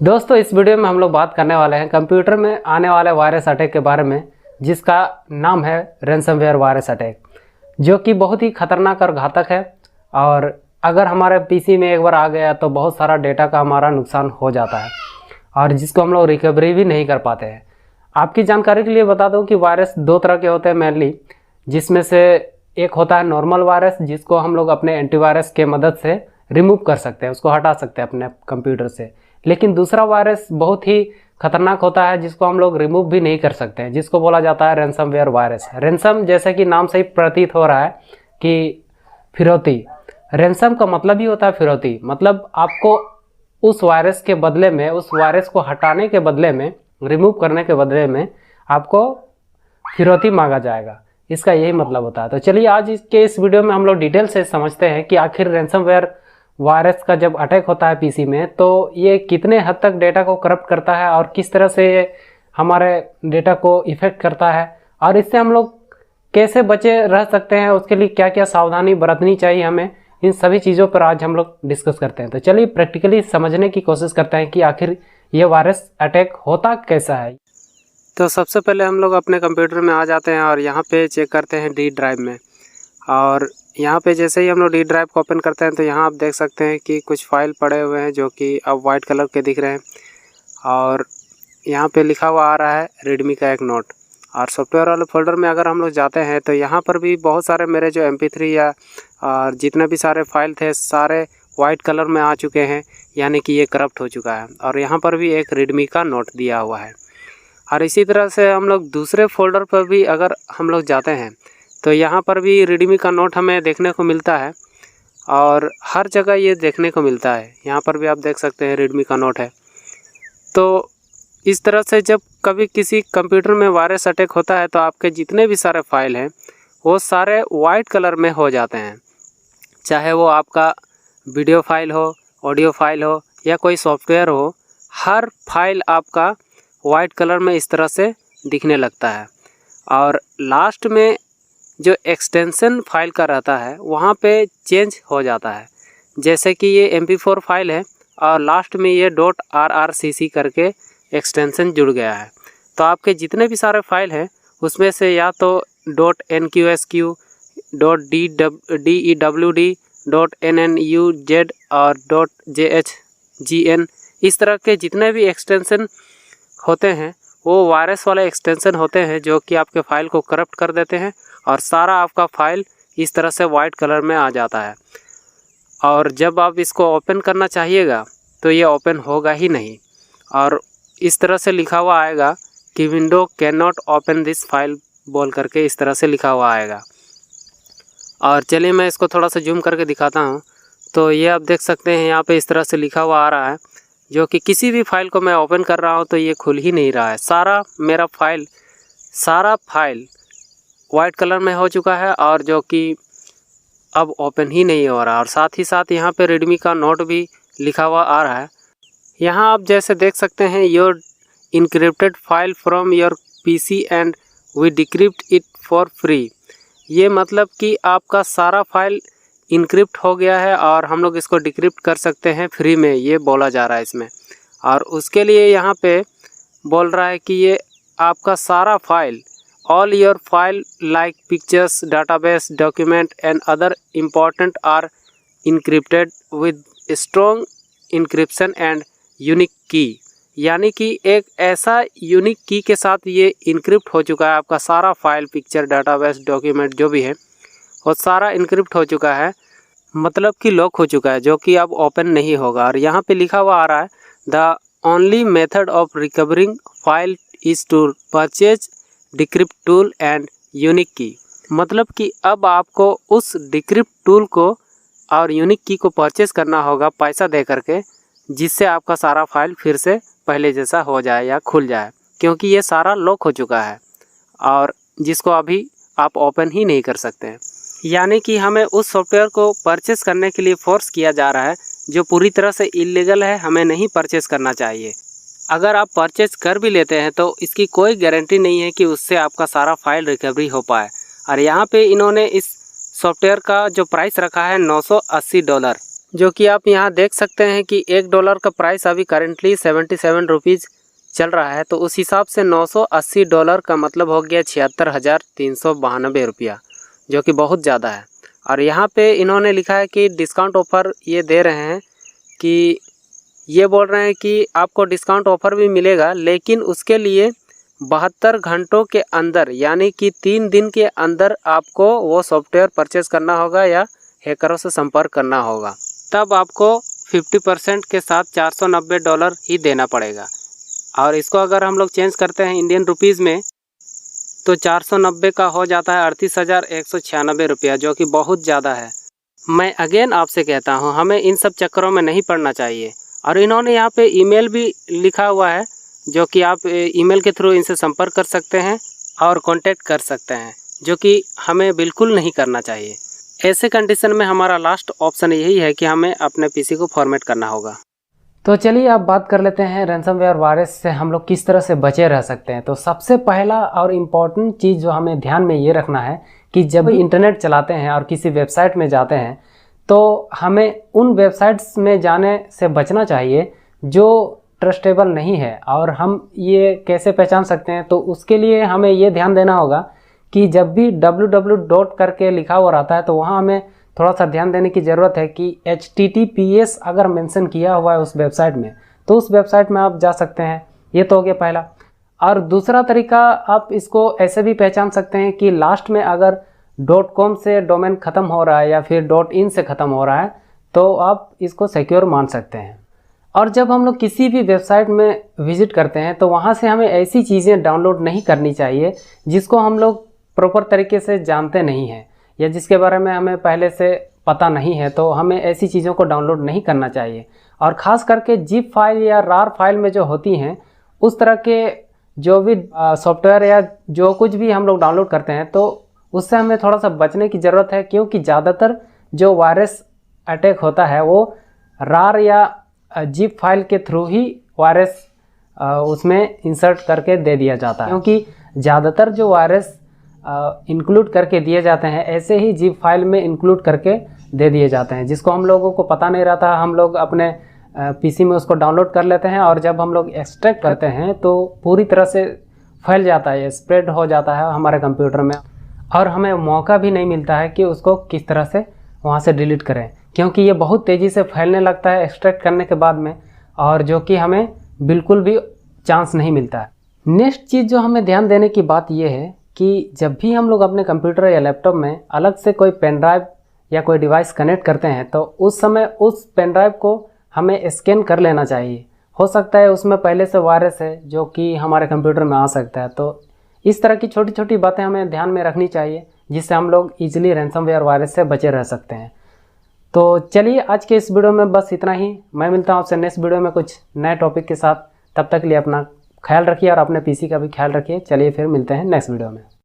दोस्तों इस वीडियो में हम लोग बात करने वाले हैं कंप्यूटर में आने वाले वायरस अटैक के बारे में, जिसका नाम है रैंसमवेयर वायरस अटैक, जो कि बहुत ही खतरनाक और घातक है। और अगर हमारे पीसी में एक बार आ गया तो बहुत सारा डेटा का हमारा नुकसान हो जाता है और जिसको हम लोग रिकवरी भी नहीं कर पाते हैं। आपकी जानकारी के लिए बता दूं कि वायरस दो तरह के होते हैं मेनली, जिसमें से एक होता है नॉर्मल वायरस, जिसको हम लोग अपने एंटीवायरस के मदद से रिमूव कर सकते हैं, उसको हटा सकते हैं अपने कंप्यूटर से। लेकिन दूसरा वायरस बहुत ही खतरनाक होता है जिसको हम लोग रिमूव भी नहीं कर सकते हैं, जिसको बोला जाता है रैंसमवेयर वायरस। रैंसम जैसे कि नाम से ही प्रतीत हो रहा है कि फिरौती। रैंसम का मतलब ही होता है फिरौती, मतलब आपको उस वायरस के बदले में, उस वायरस को हटाने के बदले में, रिमूव करने के बदले में आपको फिरौती मांगा जाएगा, इसका यही मतलब होता है। तो चलिए आज इस वीडियो में हम लोग डिटेल से समझते हैं कि आखिर रैंसमवेयर वायरस का जब अटैक होता है पीसी में तो ये कितने हद तक डेटा को करप्ट करता है और किस तरह से ये हमारे डेटा को इफेक्ट करता है, और इससे हम लोग कैसे बचे रह सकते हैं, उसके लिए क्या क्या सावधानी बरतनी चाहिए हमें, इन सभी चीज़ों पर आज हम लोग डिस्कस करते हैं। तो चलिए प्रैक्टिकली समझने की कोशिश करते हैं कि आखिर ये वायरस अटैक होता कैसा है। तो सबसे पहले हम लोग अपने कंप्यूटर में आ जाते हैं और यहाँ पे चेक करते हैं डी ड्राइव में। और यहाँ पे जैसे ही हम लोग डी ड्राइव को ओपन करते हैं तो यहाँ आप देख सकते हैं कि कुछ फाइल पड़े हुए हैं जो कि अब वाइट कलर के दिख रहे हैं, और यहाँ पे लिखा हुआ आ रहा है रेडमी का एक नोट। और सॉफ्टवेयर वाले फोल्डर में अगर हम लोग जाते हैं तो यहाँ पर भी बहुत सारे मेरे जो MP3 या और जितने भी सारे फाइल थे सारे वाइट कलर में आ चुके हैं, यानी कि ये करप्ट हो चुका है। और यहाँ पर भी एक रेडमी का नोट दिया हुआ है। और इसी तरह से हम लोग दूसरे फोल्डर पर भी अगर हम लोग जाते हैं तो यहाँ पर भी रेडमी का नोट हमें देखने को मिलता है, और हर जगह ये देखने को मिलता है। यहाँ पर भी आप देख सकते हैं रेडमी का नोट है। तो इस तरह से जब कभी किसी कंप्यूटर में वायरस अटैक होता है तो आपके जितने भी सारे फाइल हैं वो सारे वाइट कलर में हो जाते हैं, चाहे वो आपका वीडियो फाइल हो, ऑडियो फाइल हो या कोई सॉफ्टवेयर हो, हर फाइल आपका वाइट कलर में इस तरह से दिखने लगता है। और लास्ट में जो एक्सटेंशन फाइल का रहता है वहाँ पे चेंज हो जाता है, जैसे कि ये MP4 फाइल है और लास्ट में ये .rrcc करके एक्सटेंशन जुड़ गया है। तो आपके जितने भी सारे फाइल हैं उसमें से या तो .nqsq, .dewd, .nnuz और .jhgn, इस तरह के जितने भी एक्सटेंशन होते हैं वो वायरस वाले एक्सटेंशन होते हैं जो कि आपके फाइल को करप्ट कर देते हैं और सारा आपका फाइल इस तरह से वाइट कलर में आ जाता है। और जब आप इसको ओपन करना चाहिएगा तो ये ओपन होगा ही नहीं, और इस तरह से लिखा हुआ आएगा कि window can not open this file बोल करके इस तरह से लिखा हुआ आएगा। और चलिए मैं इसको थोड़ा सा जूम करके दिखाता हूँ। तो ये आप देख सकते हैं यहाँ पे इस तरह से लिखा हुआ आ रहा है, जो कि किसी भी फाइल को मैं ओपन कर रहा हूँ तो ये खुल ही नहीं रहा है। सारा मेरा सारा फाइल वाइट कलर में हो चुका है और जो कि अब ओपन ही नहीं हो रहा। और साथ ही साथ यहाँ पे रेडमी का नोट भी लिखा हुआ आ रहा है। यहाँ आप जैसे देख सकते हैं, your encrypted file from your PC and we decrypt it for free. ये मतलब कि आपका सारा फाइल इनक्रिप्ट हो गया है और हम लोग इसको डिक्रिप्ट कर सकते हैं फ्री में, ये बोला जा रहा है इसमें। और उसके लिए यहाँ पे बोल रहा है कि ये आपका सारा file, all your file like pictures, database, document and other important are encrypted with strong encryption and unique key। यानी कि एक ऐसा यूनिक की के साथ ये इनक्रिप्ट हो चुका है। आपका सारा फाइल, पिक्चर, डाटाबेस, डॉक्यूमेंट जो भी है वो सारा इनक्रिप्ट हो चुका है, मतलब कि लॉक हो चुका है, जो कि अब ओपन नहीं होगा। और यहाँ पे लिखा हुआ आ रहा है the only method of recovering file is to purchase decrypt tool and unique key. मतलब कि अब आपको उस डिक्रिप्ट टूल को और यूनिक की को परचेज करना होगा पैसा दे करके, जिससे आपका सारा फाइल फिर से पहले जैसा हो जाए या खुल जाए, क्योंकि ये सारा लॉक हो चुका है और जिसको अभी आप ओपन ही नहीं कर सकते हैं। यानी कि हमें उस सॉफ्टवेयर को परचेज करने के लिए फोर्स किया जा रहा है, जो पूरी तरह से इलीगल है, हमें नहीं परचेज करना चाहिए। अगर आप परचेज कर भी लेते हैं तो इसकी कोई गारंटी नहीं है कि उससे आपका सारा फाइल रिकवरी हो पाए। और यहाँ पे इन्होंने इस सॉफ्टवेयर का जो प्राइस रखा है $980, जो कि आप यहाँ देख सकते हैं कि $1 का प्राइस अभी करेंटली 77 रुपीज़ चल रहा है। तो उस हिसाब से $980 का मतलब हो गया 76,392 रुपया, जो कि बहुत ज़्यादा है। और यहाँ पे इन्होंने लिखा है कि डिस्काउंट ऑफ़र ये दे रहे हैं कि ये बोल रहे हैं कि आपको डिस्काउंट ऑफ़र भी मिलेगा, लेकिन उसके लिए 72 घंटों के अंदर यानी कि 3 दिन के अंदर आपको वो सॉफ्टवेयर परचेज़ करना होगा या हैकरों से संपर्क करना होगा, तब आपको 50% के साथ $490 ही देना पड़ेगा। और इसको अगर हम लोग चेंज करते हैं इंडियन रुपीज़ में तो 490 का हो जाता है 38,196 रुपया, जो कि बहुत ज़्यादा है। मैं अगेन आपसे कहता हूँ, हमें इन सब चक्करों में नहीं पड़ना चाहिए। और इन्होंने यहाँ पे ईमेल भी लिखा हुआ है, जो कि आप ईमेल के थ्रू इनसे संपर्क कर सकते हैं और कांटेक्ट कर सकते हैं, जो कि हमें बिल्कुल नहीं करना चाहिए। ऐसे कंडीशन में हमारा लास्ट ऑप्शन यही है कि हमें अपने पीसी को फॉर्मेट करना होगा। तो चलिए अब बात कर लेते हैं रैंसमवेयर वायरस से हम लोग किस तरह से बचे रह सकते हैं। तो सबसे पहला और इम्पॉर्टेंट चीज़ जो हमें ध्यान में ये रखना है कि जब भी इंटरनेट चलाते हैं और किसी वेबसाइट में जाते हैं तो हमें उन वेबसाइट्स में जाने से बचना चाहिए जो ट्रस्टेबल नहीं है। और हम ये कैसे पहचान सकते हैं, तो उसके लिए हमें ये ध्यान देना होगा कि जब भी www करके लिखा हुआ रहता है तो वहाँ हमें थोड़ा सा ध्यान देने की ज़रूरत है कि HTTPS अगर मेंशन किया हुआ है उस वेबसाइट में तो उस वेबसाइट में आप जा सकते हैं। ये तो हो गया पहला। और दूसरा तरीका आप इसको ऐसे भी पहचान सकते हैं कि लास्ट में अगर .com से डोमेन ख़त्म हो रहा है या फिर .in से ख़त्म हो रहा है तो आप इसको सिक्योर मान सकते हैं। और जब हम लोग किसी भी वेबसाइट में विज़िट करते हैं तो वहाँ से हमें ऐसी चीज़ें डाउनलोड नहीं करनी चाहिए जिसको हम लोग प्रॉपर तरीके से जानते नहीं हैं या जिसके बारे में हमें पहले से पता नहीं है। तो हमें ऐसी चीज़ों को डाउनलोड नहीं करना चाहिए। और ख़ास करके जिप फाइल या रार फाइल में जो होती हैं उस तरह के जो भी सॉफ्टवेयर या जो कुछ भी हम लोग डाउनलोड करते हैं तो उससे हमें थोड़ा सा बचने की ज़रूरत है, क्योंकि ज़्यादातर जो वायरस अटैक होता है वो रार या जिप फाइल के थ्रू ही वायरस उसमें इंसर्ट करके दे दिया जाता है। क्योंकि ज़्यादातर जो वायरस इंक्लूड करके दिए जाते हैं ऐसे ही जिप फाइल में इंक्लूड करके दे दिए जाते हैं, जिसको हम लोगों को पता नहीं रहता। हम लोग अपने पीसी में उसको डाउनलोड कर लेते हैं और जब हम लोग एक्सट्रैक्ट करते हैं तो पूरी तरह से फैल जाता है, स्प्रेड हो जाता है हमारे कंप्यूटर में और हमें मौका भी नहीं मिलता है कि उसको किस तरह से वहाँ से डिलीट करें, क्योंकि ये बहुत तेज़ी से फैलने लगता है एक्सट्रैक्ट करने के बाद में, और जो कि हमें बिल्कुल भी चांस नहीं मिलता है। नेक्स्ट चीज़ जो हमें ध्यान देने की बात ये है कि जब भी हम लोग अपने कंप्यूटर या लैपटॉप में अलग से कोई पेन ड्राइव या कोई डिवाइस कनेक्ट करते हैं तो उस समय उस पेन ड्राइव को हमें स्कैन कर लेना चाहिए। हो सकता है उसमें पहले से वायरस है जो कि हमारे कंप्यूटर में आ सकता है। तो इस तरह की छोटी छोटी बातें हमें ध्यान में रखनी चाहिए जिससे हम लोग ईजिली रैंसमवेयर वायरस से बचे रह सकते हैं। तो चलिए आज के इस वीडियो में बस इतना ही। मैं मिलता हूँ आपसे नेक्स्ट वीडियो में कुछ नए टॉपिक के साथ। तब तक के लिए अपना ख्याल रखिए और अपने पीसी का भी ख्याल रखिए। चलिए फिर मिलते हैं नेक्स्ट वीडियो में।